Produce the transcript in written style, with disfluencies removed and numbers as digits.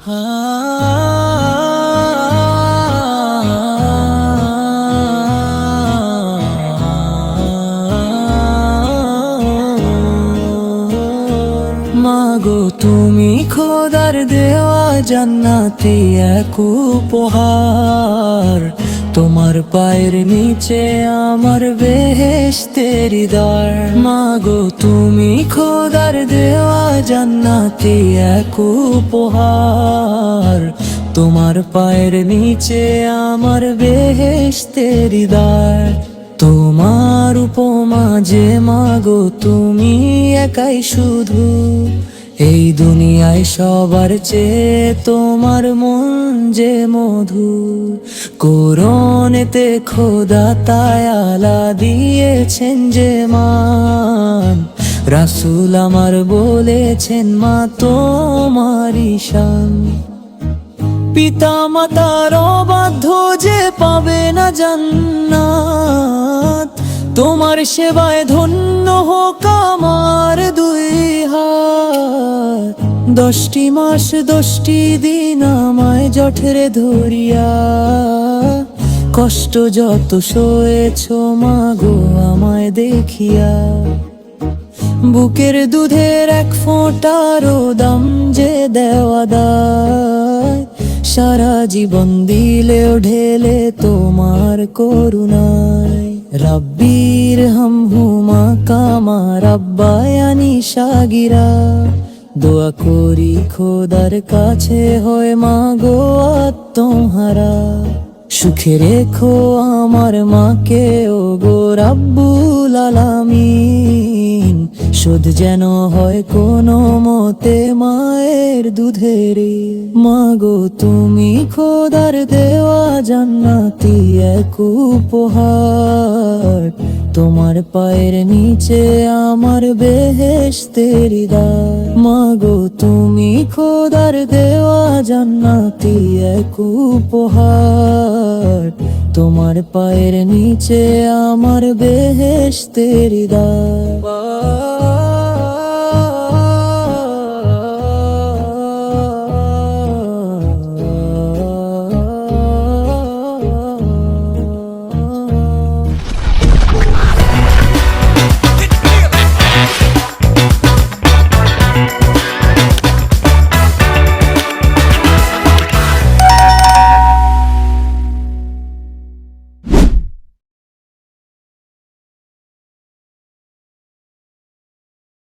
মাগো তুমি খোদার দেওয়া জান্নাতি এক উপহার, তোমার পায়ের নিচে আমার বেহেশতের দ্বার। মাগো তুমি খোদার দেওয়া জান্নাতি এক উপহার, তোমার পায়ের নিচে আমার বেহেশতের দ্বার। তোমার উপমা যে মাগো তুমি একাই শুধু, এই দুনিয়ায় সবার চেয়ে তোমার মন যে মধুর। কোরআনেতে খোদা তাআলা দিয়েছেন যে মান, রাসূল আমার বলেছেন মা তোমারই শান। পিতা মাতার অবাধ্য যে পাবে না জান্নাত, তোমার সেবায় ধন্য হোক আমার দুই হাত। 10টি মাস 10টি দিন আমায় জঠরে ধরিয়া, কষ্ট যত সয়েছ মাগো আমায় দেখিয়া। বুকের দুধের এক ফোঁটারও দাম যে দেওয়া দায়, সারা জীবন দিলেও ঢেলে তোমার করুণায়। রাব্বির হামহুমা কামা রাব্বায়ানি সাগিরা, দোয়া করি খোদার কাছে হয় মাগো আত্মহারা। সুখে রেখো আমার মাকে ও গো রাব্বুল আলামিন, শোধ যেন হয় কোনো মতে মায়ের দুধের। মাগো তুমি খোদার দেওয়া জান্নাতি এক উপহার, তোমার পায়ের নিচে আমার বেহেশতের দ্বার। মাগো তুমি খোদার দেওয়া জান্নাতি এক উপহার, তোমার পায়ের নিচে আমার বেহেশতের দ্বার।